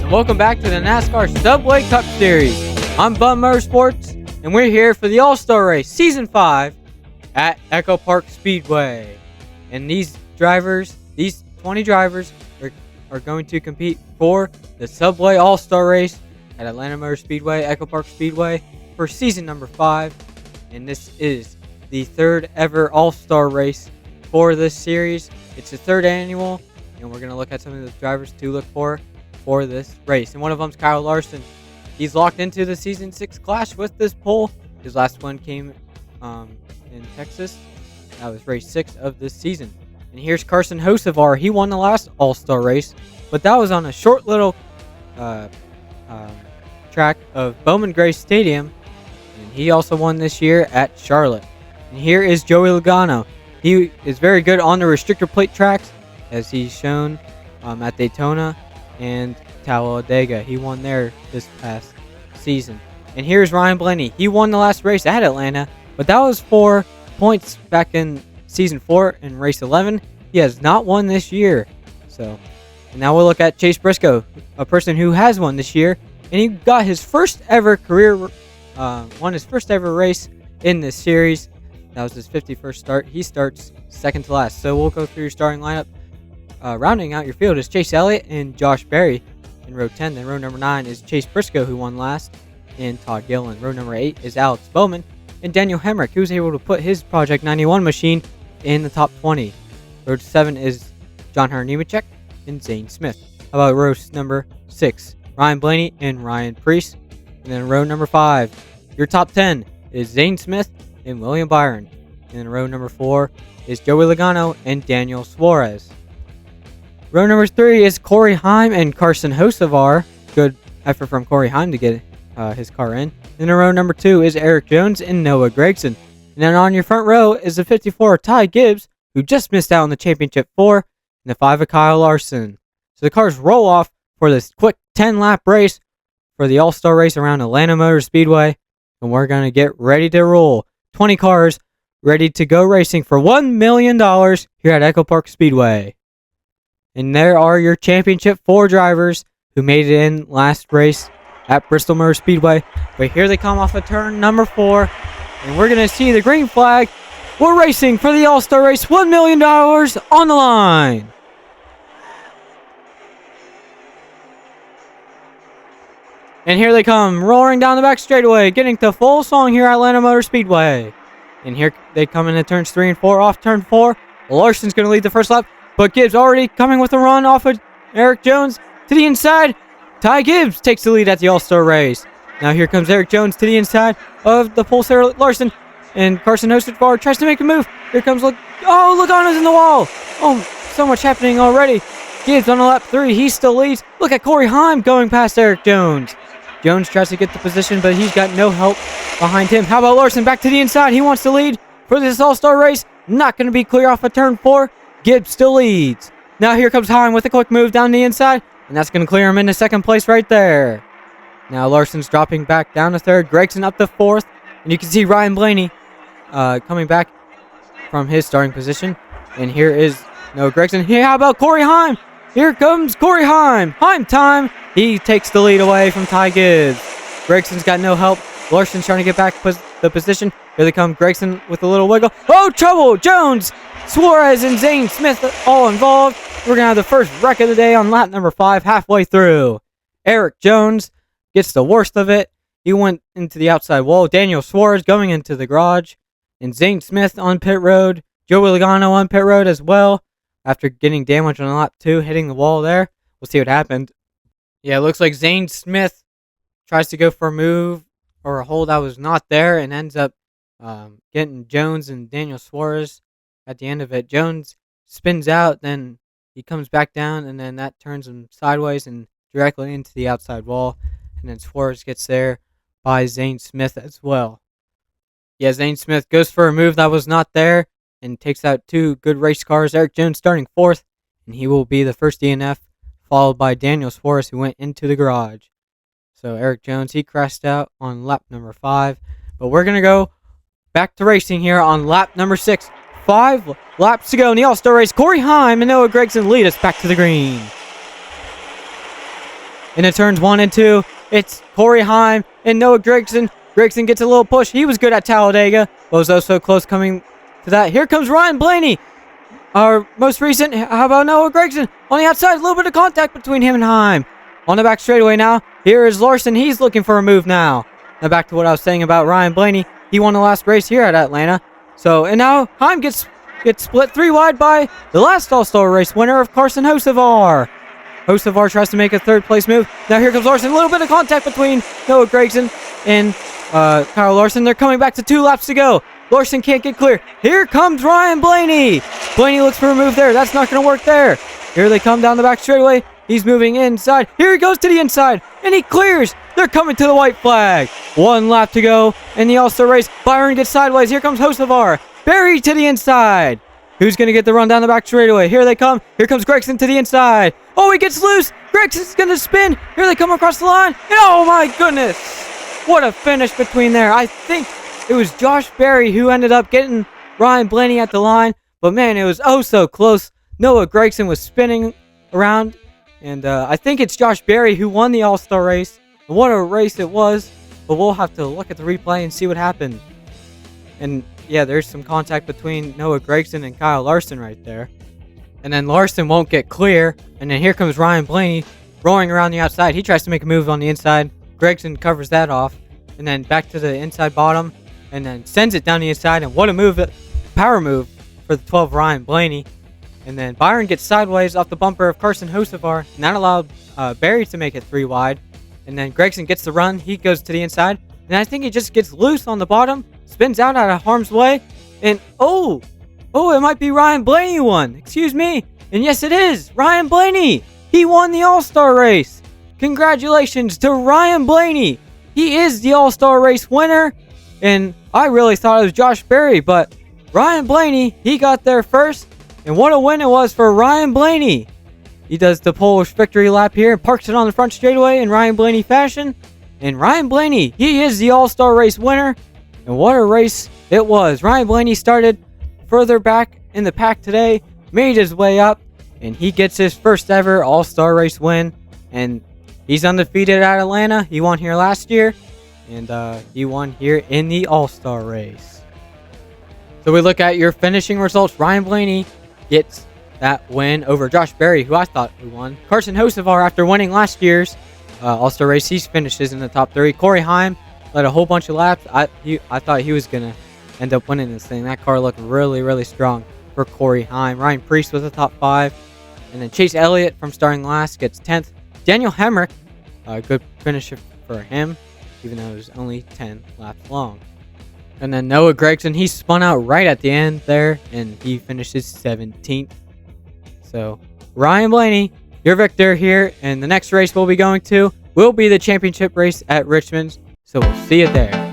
and welcome back to the NASCAR Subway Cup Series. I'm Bum Motorsports, and we're here for the All-Star Race Season 5 at Echo Park Speedway. And these 20 drivers, are going to compete for the Subway All-Star Race at Atlanta Motor Speedway, Echo Park Speedway, for season number 5. And this is the third ever All-Star Race for this series. It's the third annual, and we're going to look at some of the drivers to look for this race. And one of them's Kyle Larson. He's locked into the Season 6 clash with this pole. His last one came in Texas. That was race 6 of this season. And here's Carson Hocevar. He won the last All-Star race, but that was on a short little track of Bowman Gray Stadium. And he also won this year at Charlotte. And here is Joey Logano. He is very good on the restrictor plate tracks, as he's shown at Daytona and Talladega. He won there this past season. And here's Ryan Blaney. He won the last race at Atlanta, but that was for points back in season 4 in race 11. He has not won this year. And now we'll look at Chase Briscoe, a person who has won this year, and he got his first ever won his first ever race in this series. That was his 51st start. He starts second to last. So we'll go through your starting lineup. Rounding out your field is Chase Elliott and Josh Berry in row 10. Then row number 9 is Chase Briscoe, who won last, and Todd Gilliland. Row number 8 is Alex Bowman and Daniel Hemrick, who was able to put his Project 91 machine in the top 20. Row 7 is John Hunter Nemechek and Zane Smith. How about row number 6? Ryan Blaney and Ryan Preece. And then row number 5, your top 10 is Zane Smith and William Byron. And then row number 4 is Joey Logano and Daniel Suarez. Row number 3 is Corey Heim and Carson Hocevar. Good effort from Corey Heim to get his car in. And then row number 2 is Eric Jones and Noah Gragson. And then on your front row is the 54 Ty Gibbs, who just missed out on the championship 4, and the 5 of Kyle Larson. So the cars roll off for this quick 10-lap race for the All-Star Race around Atlanta Motor Speedway. And we're going to get ready to roll. 20 cars ready to go racing for $1 million here at Echo Park Speedway. And there are your championship 4 drivers who made it in last race at Bristol Motor Speedway. But here they come off of turn number 4. And we're going to see the green flag. We're racing for the All-Star Race. $1 million on the line. And here they come, roaring down the back straightaway, getting to full song here at Atlanta Motor Speedway. And here they come into turns 3 and 4. Off turn 4, Larson's going to lead the first lap. But Gibbs already coming with a run off of Eric Jones to the inside. Ty Gibbs takes the lead at the All-Star Race. Now here comes Eric Jones to the inside of the Pulsar Larson. And Carson Hocevar tries to make a move. Here comes Logano's in the wall. Oh, so much happening already. Gibbs on the lap 3. He still leads. Look at Corey Heim going past Eric Jones. Jones tries to get the position, but he's got no help behind him. How about Larson back to the inside? He wants to lead for this All-Star Race. Not going to be clear off of turn 4. Gibbs still leads. Now here comes Heim with a quick move down the inside, and that's going to clear him into second place right there. Now Larson's dropping back down to third. Gragson up to 4th, and you can see Ryan Blaney coming back from his starting position. And here is Gragson. Hey, how about Corey Heim? Here comes Corey Heim. Heim time. He takes the lead away from Ty Gibbs. Gregson's got no help. Larson's trying to get back the position. Here they come. Gregson with a little wiggle. Oh, trouble. Jones, Suarez, and Zane Smith all involved. We're going to have the first wreck of the day on lap number 5 halfway through. Eric Jones gets the worst of it. He went into the outside wall. Daniel Suarez going into the garage. And Zane Smith on pit road. Joey Logano on pit road as well. After getting damage on lap 2, hitting the wall there. We'll see what happened. Yeah, it looks like Zane Smith tries to go for a move or a hold that was not there and ends up getting Jones and Daniel Suarez at the end of it. Jones spins out, then he comes back down, and then that turns him sideways and directly into the outside wall. And then Suarez gets there by Zane Smith as well. Yeah, Zane Smith goes for a move that was not there and takes out 2 good race cars. Eric Jones starting 4th, and he will be the first DNF, followed by Daniel Suarez, who went into the garage. So Eric Jones, he crashed out on lap number 5. But we're going to go back to racing here on lap number 6. 5 laps to go in the All-Star Race. Corey Heim and Noah Gragson lead us back to the green. in the turns 1 and 2. It's Corey Heim and Noah Gragson. Gragson gets a little push. He was good at Talladega, but was also close coming to that. Here comes Ryan Blaney. Our most recent, how about Noah Gragson? On the outside, a little bit of contact between him and Heim. On the back straightaway now, here is Larson. He's looking for a move now. Now back to what I was saying about Ryan Blaney. He won the last race here at Atlanta. And now Heim gets split 3 wide by the last All-Star race winner of Carson Hocevar. Hocevar tries to make a 3rd place move. Now here comes Larson. A little bit of contact between Noah Gragson and Kyle Larson. They're coming back to 2 laps to go. Larson can't get clear. Here comes Ryan Blaney. Blaney looks for a move there. That's not going to work there. Here they come down the back straightaway. He's moving inside. Here he goes to the inside. And he clears. They're coming to the white flag. 1 lap to go in the All-Star race. Byron gets sideways. Here comes Hocevar. Barry to the inside. Who's going to get the run down the back straightaway? Here they come. Here comes Gragson to the inside. Oh, he gets loose. Gregson's going to spin. Here they come across the line. And oh, my goodness. What a finish between there. I think it was Josh Berry who ended up getting Ryan Blaney at the line. But, man, it was oh so close. Noah Gragson was spinning around. And I think it's Josh Berry who won the All-Star race. And what a race it was. But we'll have to look at the replay and see what happened. And, yeah, there's some contact between Noah Gragson and Kyle Larson right there. And then Larson won't get clear. And then here comes Ryan Blaney roaring around the outside. He tries to make a move on the inside. Gragson covers that off. And then back to the inside bottom. And then sends it down the inside. And what a move, power move for the 12 Ryan Blaney. And then Byron gets sideways off the bumper of Carson Hocevar. And that allowed Barry to make it 3 wide. And then Gragson gets the run. He goes to the inside. And I think he just gets loose on the bottom. Spins out of harm's way. And oh, it might be Ryan Blaney who won. Excuse me. And yes, it is Ryan Blaney. He won the All-Star race. Congratulations to Ryan Blaney. He is the All-Star race winner. And I really thought it was Josh Berry. But Ryan Blaney, he got there first. And what a win it was for Ryan Blaney. He does the Polish victory lap here and parks it on the front straightaway in Ryan Blaney fashion. And Ryan Blaney, he is the All-Star race winner. And what a race it was. Ryan Blaney started further back in the pack today, made his way up, and he gets his first ever All-Star race win. And he's undefeated at Atlanta. He won here last year, and he won here in the All-Star race. So we look at your finishing results. Ryan Blaney gets that win over Josh Berry, who I thought who won. Carson Hocevar, after winning last year's All-Star race, he finishes in the top 3. Corey Heim led a whole bunch of laps. I thought he was going to end up winning this thing. That car looked really, really strong for Corey Heim. Ryan Preece was the top 5. And then Chase Elliott from starting last gets 10th. Daniel Hemrick, a good finish for him, even though it was only 10 laps long. And then Noah Gragson, he spun out right at the end there, and he finishes 17th. So, Ryan Blaney, your victor here, and the next race we'll be going to will be the championship race at Richmond. So we'll see you there.